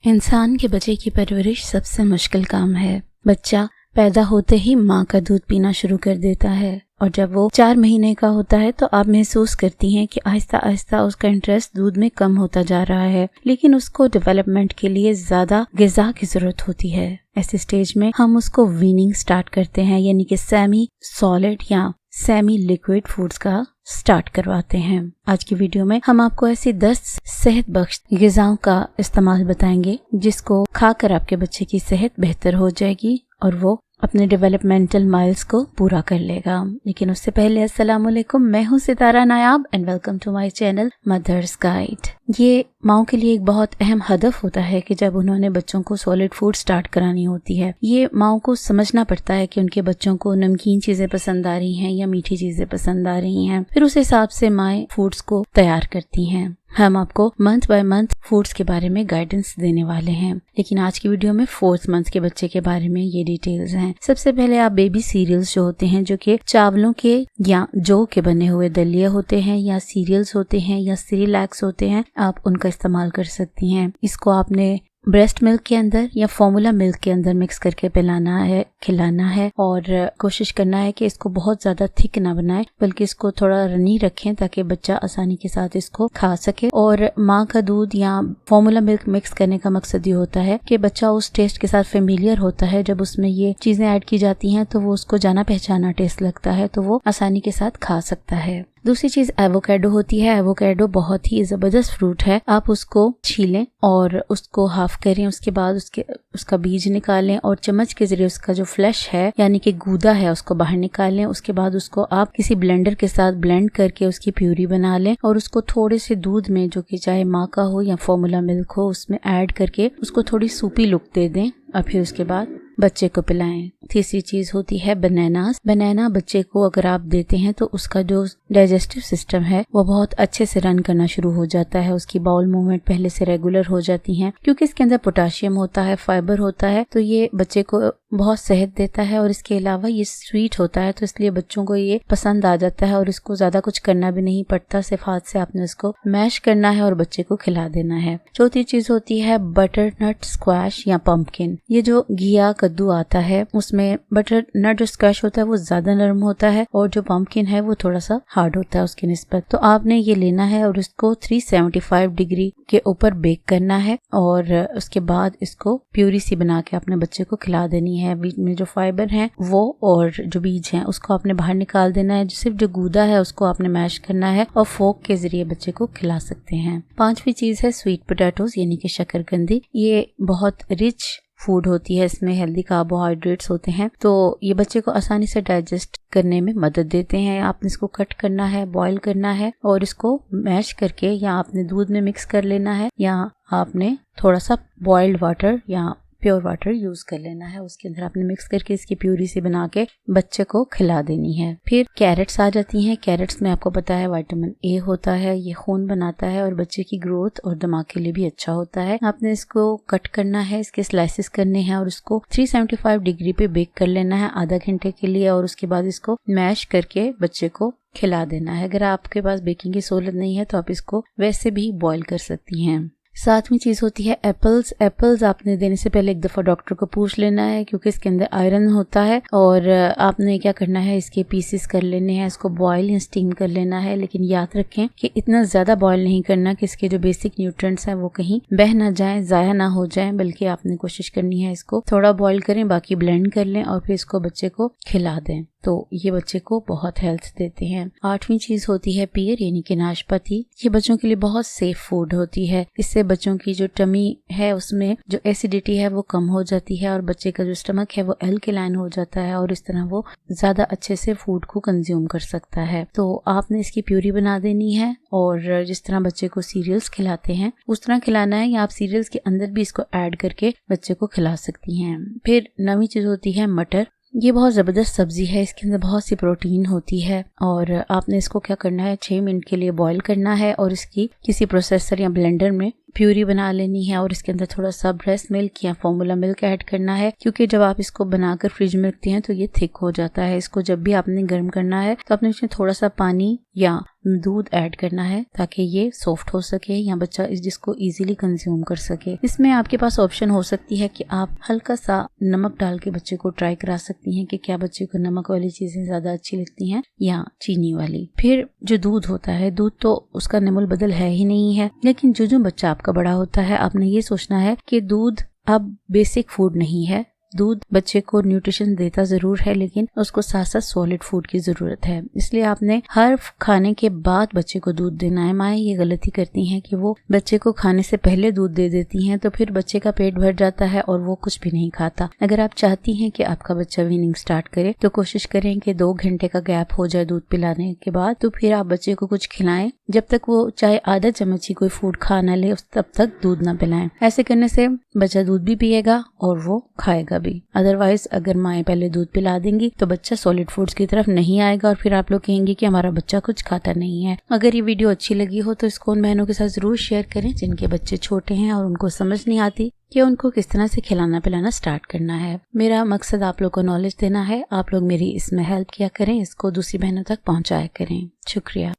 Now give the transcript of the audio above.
इंसान के बच्चे की परवरिश सबसे मुश्किल काम है। बच्चा पैदा होते ही माँ का दूध पीना शुरू कर देता है और जब वो 4 महीने का होता है तो आप महसूस करती हैं कि आहिस्ता आहिस्ता उसका इंटरेस्ट दूध में कम होता जा रहा है, लेकिन उसको डेवलपमेंट के लिए ज्यादा ग़िज़ा की जरूरत होती है। ऐसे स्टेज में हम उसको वीनिंग स्टार्ट करते हैं, यानी कि सेमी सॉलिड या सेमी लिक्विड फूड्स का स्टार्ट करवाते हैं। आज की वीडियो में हम आपको ऐसी 10 सेहत बख्श ग़िज़ाओं का इस्तेमाल बताएंगे जिसको खाकर आपके बच्चे की सेहत बेहतर हो जाएगी और वो अपने डेवलपमेंटल माइल्स को पूरा कर लेगा। लेकिन उससे पहले अस्सलाम वालेकुम, मैं हूँ Sitara Nayab and welcome to my channel mother's guide. ये माओ के लिए एक बहुत अहम हदफ होता है कि जब उन्होंने बच्चों को सॉलिड फूड स्टार्ट करानी होती है, ये माओ को समझना पड़ता है कि उनके बच्चों को नमकीन चीजें पसंद आ रही हैं या मीठी चीजें पसंद आ रही हैं। फिर उस हिसाब से माएँ फूड्स को तैयार करती हैं। हम आपको मंथ बाय मंथ फूड्स के बारे में गाइडेंस देने वाले हैं, लेकिन आज की वीडियो में 4th मंथ के बच्चे के बारे में ये डिटेल्स हैं। सबसे पहले आप बेबी सीरियल्स जो होते हैं, जो कि चावलों के या जौ के बने हुए दलिए होते हैं या सीरियल्स होते हैं या सिरिलैक्स होते हैं, आप उनका इस्तेमाल कर सकती हैं। इसको आपने ब्रेस्ट मिल्क के अंदर या फॉर्मूला मिल्क के अंदर मिक्स करके पिलाना है, खिलाना है और कोशिश करना है कि इसको बहुत ज्यादा थिक ना बनाए, बल्कि इसको थोड़ा रनी रखें ताकि बच्चा आसानी के साथ इसको खा सके। और माँ का दूध या फॉर्मूला मिल्क मिक्स करने का मकसद ये होता है कि बच्चा उस टेस्ट के साथ फेमिलियर होता है। जब उसमें ये चीजें ऐड की जाती हैं तो वो उसको जाना पहचाना टेस्ट लगता है, तो वो आसानी के साथ खा सकता है। दूसरी चीज एवोकेडो होती है। एवोकेडो बहुत ही जबरदस्त फ्रूट है। आप उसको छीलें और उसको हाफ करें, उसके बाद उसका बीज निकालें और चम्मच के जरिए उसका जो फ्लैश है यानी कि गूदा है उसको बाहर निकालें। उसके बाद उसको आप किसी ब्लेंडर के साथ ब्लेंड करके उसकी प्यूरी बना लें और उसको थोड़े से दूध में, जो कि चाहे माँ का हो या फॉर्मूला मिल्क हो, उसमें ऐड करके उसको थोड़ी सूपी लुक दे दें और फिर उसके बाद बच्चे को पिलाएं। तीसरी चीज होती है बनानास। बनाना बच्चे को अगर आप देते हैं तो उसका जो डाइजेस्टिव सिस्टम है वो बहुत अच्छे से रन करना शुरू हो जाता है। उसकी बाउल मूवमेंट पहले से रेगुलर हो जाती हैं, क्योंकि इसके अंदर पोटाशियम होता है, फाइबर होता है, तो ये बच्चे को बहुत सेहत देता है। और इसके अलावा ये स्वीट होता है, तो इसलिए बच्चों को ये पसंद आ जाता है और इसको ज्यादा कुछ करना भी नहीं पड़ता, सिर्फ हाथ से आपने इसको मैश करना है और बच्चे को खिला देना है। चौथी चीज होती है बटर नट स्क्वैश या पंपकिन। ये जो घिया कद्दू आता है उसमें बटर नट जो स्क्वैश होता है वो ज्यादा नरम होता है और जो पंपकिन है वो थोड़ा सा हार्ड होता है उसकी निस्बत। तो आपने ये लेना है और इसको 375 डिग्री के ऊपर बेक करना है और उसके बाद इसको प्यूरी सी बना के अपने बच्चे को खिला देनी है। बीच में जो फाइबर है वो और जो बीज है उसको आपने बाहर निकाल देना है। सिर्फ जो गूदा है उसको आपने मैश करना है और फोक के जरिए बच्चे को खिला सकते हैं। 5वीं चीज है स्वीट पोटैटोज यानी कि शकरकंदी। ये बहुत रिच फूड होती है, इसमें हेल्दी कार्बोहाइड्रेट्स होते हैं, तो ये बच्चे को आसानी से डाइजेस्ट करने में मदद देते हैं। आपने इसको कट करना है, बॉईल करना है और इसको मैश करके या आपने दूध में मिक्स कर लेना है या आपने थोड़ा सा बॉइल्ड वाटर या प्योर वाटर यूज कर लेना है। उसके अंदर आपने मिक्स करके इसकी प्यूरी से बना के बच्चे को खिला देनी है। फिर कैरेट्स आ जाती हैं। कैरेट्स में आपको पता है विटामिन ए होता है, ये खून बनाता है और बच्चे की ग्रोथ और दिमाग के लिए भी अच्छा होता है। आपने इसको कट करना है, इसके स्लाइसेस करने हैं और उसको 375 डिग्री पे बेक कर लेना है आधा घंटे के लिए और उसके बाद इसको मैश करके बच्चे को खिला देना है। अगर आपके पास बेकिंग की सहूलत नहीं है तो आप इसको वैसे भी बॉईल कर सकती हैं। 7वीं चीज होती है एप्पल्स। एप्पल्स आपने देने से पहले एक दफा डॉक्टर को पूछ लेना है, क्योंकि इसके अंदर आयरन होता है और आपने क्या करना है, इसके पीसेस कर लेने हैं, इसको बॉईल या स्टीम कर लेना है। लेकिन याद रखें कि इतना ज्यादा बॉईल नहीं करना कि इसके जो बेसिक न्यूट्रिएंट्स हैं वो कहीं बह ना जाएं, जाया ना हो जाएं, बल्कि आपने कोशिश करनी है इसको थोड़ा बॉईल करें, बाकी ब्लेंड कर लें और फिर इसको बच्चे को खिला दें, तो ये बच्चे को बहुत हेल्थ देते हैं। 8वीं चीज होती है पीर यानी कि नाशपाती। ये बच्चों के लिए बहुत सेफ फूड होती है। इससे बच्चों की जो टमी है उसमें जो एसिडिटी है वो कम हो जाती है और बच्चे का जो स्टमक है वो अल्कलाइन हो जाता है और इस तरह वो ज्यादा अच्छे से फूड को कंज्यूम कर सकता है। तो आपने इसकी प्यूरी बना देनी है और जिस तरह बच्चे को सीरियल्स खिलाते हैं उस तरह खिलाना है, या आप सीरियल्स के अंदर भी इसको ऐड करके बच्चे को खिला सकती हैं। फिर 9वीं चीज होती है मटर। ये बहुत ज़बरदस्त सब्जी है, इसके अंदर बहुत सी प्रोटीन होती है और आपने इसको क्या करना है, 6 मिनट के लिए बॉईल करना है और इसकी किसी प्रोसेसर या ब्लेंडर में प्यूरी बना लेनी है और इसके अंदर थोड़ा सा ब्रेस्ट मिल्क या फॉर्मूला मिल्क ऐड करना है, क्योंकि जब आप इसको बनाकर फ्रिज में रखते हैं तो ये थिक हो जाता है। इसको जब भी आपने गर्म करना है तो आपने इसमें थोड़ा सा पानी या दूध ऐड करना है ताकि ये सॉफ्ट हो सके या बच्चा जिसको इजीली कंज्यूम कर सके। इसमें आपके पास ऑप्शन हो सकती है कि आप हल्का सा नमक डाल के बच्चे को ट्राई करा सकती हैं कि क्या बच्चे को नमक वाली चीजें ज्यादा अच्छी लगती हैं या चीनी वाली। फिर जो दूध होता है, दूध तो उसका निमुल बदल है ही नहीं है, लेकिन जो बच्चा आपका बड़ा होता है आपने ये सोचना है कि दूध अब बेसिक फूड नहीं है। दूध बच्चे को न्यूट्रिशन देता जरूर है, लेकिन उसको साथ साथ सॉलिड फूड की जरूरत है। इसलिए आपने हर खाने के बाद बच्चे को दूध देना है। माएँ ये गलती करती हैं कि वो बच्चे को खाने से पहले दूध दे देती हैं, तो फिर बच्चे का पेट भर जाता है और वो कुछ भी नहीं खाता। अगर आप चाहती हैं कि आपका बच्चा वीनिंग स्टार्ट करे तो कोशिश करें कि 2 घंटे का गैप हो जाए दूध पिलाने के बाद, तो फिर आप बच्चे को कुछ खिलाएं। जब तक वो चाहे आधा चम्मच ही कोई फूड खा ना ले तब तक दूध ना पिलाएं। ऐसे करने से बच्चा दूध भी पिएगा और वो खाएगा भी। अदरवाइज अगर माएँ पहले दूध पिला देंगी तो बच्चा सॉलिड फूड्स की तरफ नहीं आएगा और फिर आप लोग कहेंगे कि हमारा बच्चा कुछ खाता नहीं है। अगर ये वीडियो अच्छी लगी हो तो इसको उन बहनों के साथ जरूर शेयर करें जिनके बच्चे छोटे हैं और उनको समझ नहीं आती कि उनको किस तरह से खिलाना पिलाना स्टार्ट करना है। मेरा मकसद आप लोग को नॉलेज देना है। आप लोग मेरी इसमें हेल्प किया करें, इसको दूसरी बहनों तक पहुंचाया करें। शुक्रिया।